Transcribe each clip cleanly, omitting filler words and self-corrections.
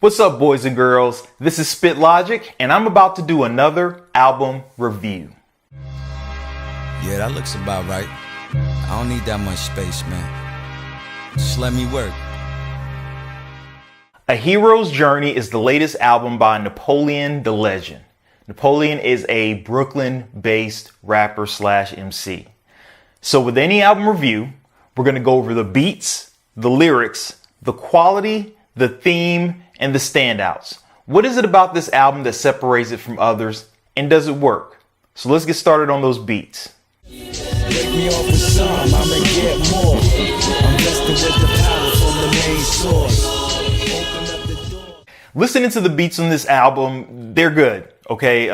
What's up, boys and girls? This is SPITLOGIC, and I'm about to do another album review. Yeah, that looks about right. I don't need that much space, man. Just let me work. A Hero's Journey is the latest album by Napoleon Da Legend. Napoleon is a Brooklyn-based rapper slash MC. So with any album review, we're going to go over the beats, the lyrics, the quality, the theme, and the standouts. What is it about this album that separates it from others, and does it work? So let's get started on those beats. Break me off with some, I'ma get more. I'm destined with the power from the main source. Open up the door. Listening to the beats on this album, they're good. Okay,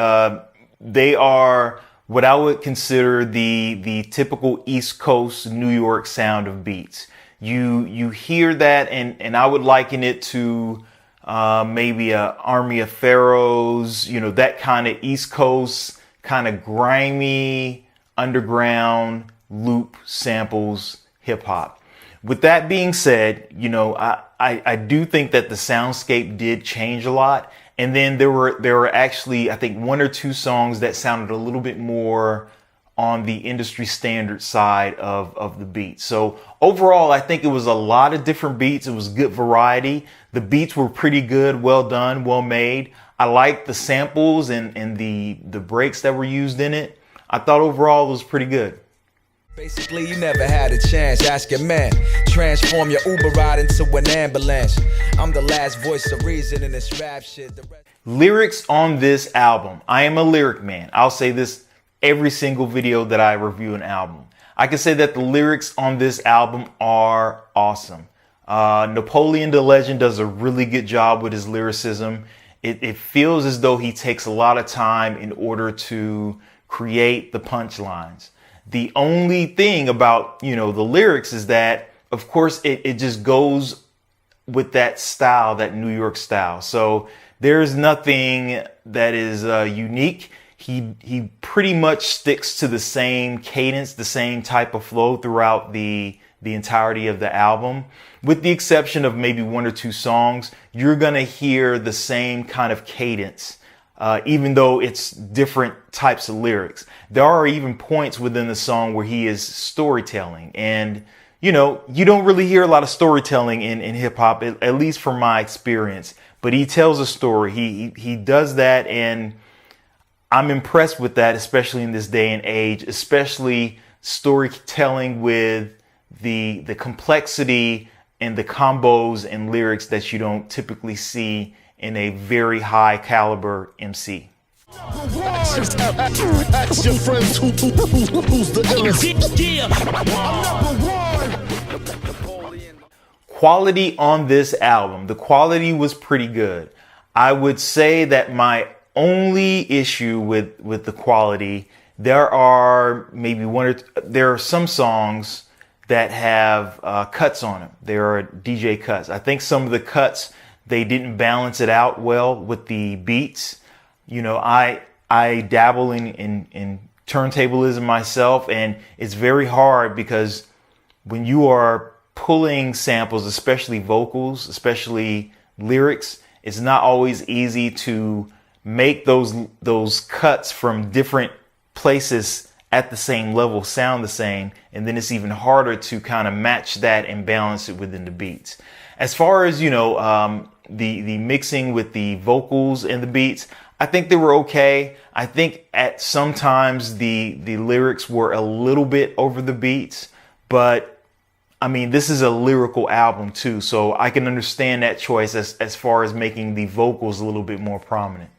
they are what I would consider the typical East Coast New York sound of beats. You hear that, and I would liken it to maybe a Army of Pharaohs, that kind of East Coast, kind of grimy, underground loop samples hip hop. With that being said, I do think that the soundscape did change a lot. And then there were actually, I think, one or two songs that sounded a little bit more on the industry standard side of the beat. So overall, I think it was a lot of different beats. It was good variety. The beats were pretty good, well done, well made. I liked the samples and the breaks that were used in it. I thought overall it was pretty good. Basically, you never had a chance. Ask your man. Transform your Uber ride into an ambulance. I'm the last voice of reason in this rap shit. Lyrics on this album. I am a lyric man. I'll say this every single video that I review an album. I can say that the lyrics on this album are awesome. Napoleon Da Legend does a really good job with his lyricism. It feels as though he takes a lot of time in order to create the punchlines. The only thing about, the lyrics is that, of course, it just goes with that style, that New York style. So there's nothing that is unique. He pretty much sticks to the same cadence, the same type of flow throughout the entirety of the album. With the exception of maybe one or two songs, you're going to hear the same kind of cadence. Even though it's different types of lyrics. There are even points within the song where he is storytelling. And, you don't really hear a lot of storytelling in hip hop, at least from my experience. But he tells a story. He does that. And I'm impressed with that, especially in this day and age, especially storytelling with the complexity and the combos and lyrics that you don't typically see in a very high caliber MC. Ask your friends who's the illest. Quality on this album. The quality was pretty good. I would say that my only issue with the quality, there are some songs that have cuts on them. There are DJ cuts. I think some of the cuts, they didn't balance it out well with the beats. I dabble in turntablism myself, and it's very hard because when you are pulling samples, especially vocals, especially lyrics, it's not always easy to make those cuts from different places at the same level sound the same, and then it's even harder to kind of match that and balance it within the beats. As far as the mixing with the vocals and the beats, I think they were okay. I think at sometimes the lyrics were a little bit over the beats, but I mean, this is a lyrical album too, so I can understand that choice as far as making the vocals a little bit more prominent.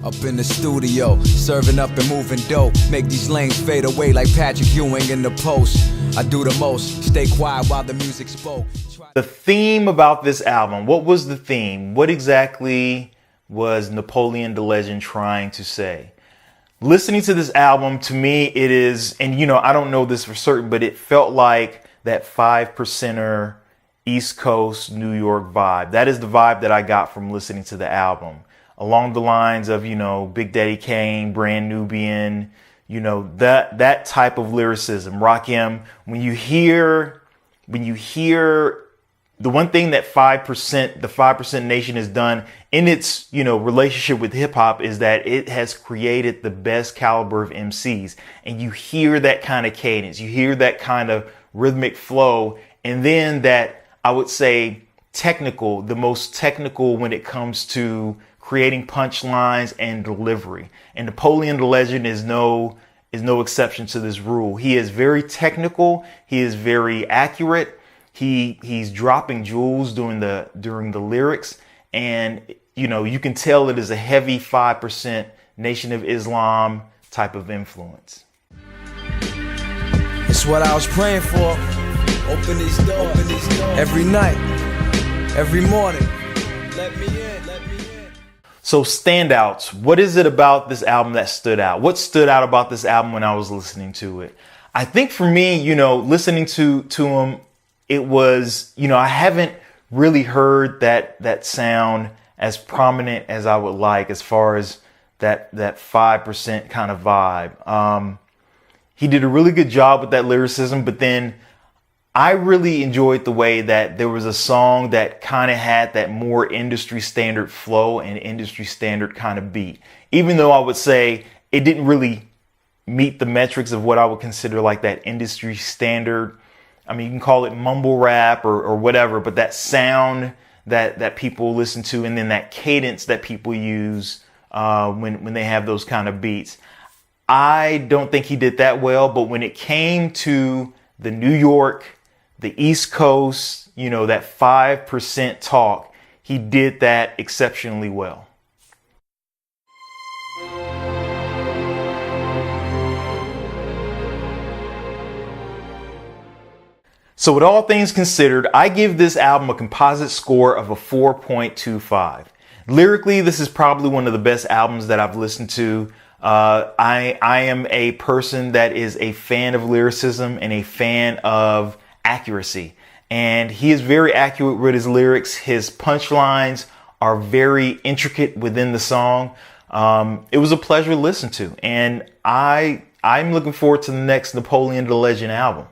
Up in the studio, serving up and moving dope. Make these lanes fade away like Patrick Ewing in the post. I do the most, stay quiet while the music spoke. The theme about this album, what was the theme? What exactly was Napoleon Da Legend trying to say? Listening to this album, to me, it is, and I don't know this for certain, but it felt like that 5%er East Coast New York vibe. That is the vibe that I got from listening to the album. Along the lines of, Big Daddy Kane, Brand Nubian, that type of lyricism. Rakim, when you hear the one thing that 5%, the 5% Nation has done in its, relationship with hip hop is that it has created the best caliber of MCs. And you hear that kind of cadence, you hear that kind of rhythmic flow, and then that, I would say, the most technical when it comes to creating punchlines and delivery. And Napoleon Da Legend is no exception to this rule. He is very technical. He is very accurate. He's dropping jewels during the lyrics, and you can tell it is a heavy 5% Nation of Islam type of influence. It's what I was praying for. Open these doors. Every night, every morning. Let me in. So Standouts, what is it about this album that stood out? What stood out about this album when I was listening to it? I think for me, listening to him, it was, I haven't really heard that sound as prominent as I would like, as far as that 5% kind of vibe. He did a really good job with that lyricism, but then I really enjoyed the way that there was a song that kind of had that more industry standard flow and industry standard kind of beat. Even though I would say it didn't really meet the metrics of what I would consider like that industry standard. I mean, you can call it mumble rap or whatever, but that sound that people listen to, and then that cadence that people use when they have those kind of beats. I don't think he did that well, but when it came to the New York, the East Coast, that 5% talk, he did that exceptionally well. So with all things considered, I give this album a composite score of a 4.25. Lyrically, this is probably one of the best albums that I've listened to. I am a person that is a fan of lyricism and a fan of accuracy. And he is very accurate with his lyrics. His punchlines are very intricate within the song. It was a pleasure to listen to. And I'm looking forward to the next Napoleon Da Legend album.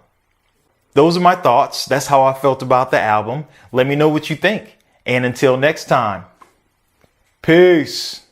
Those are my thoughts. That's how I felt about the album. Let me know what you think. And until next time, peace.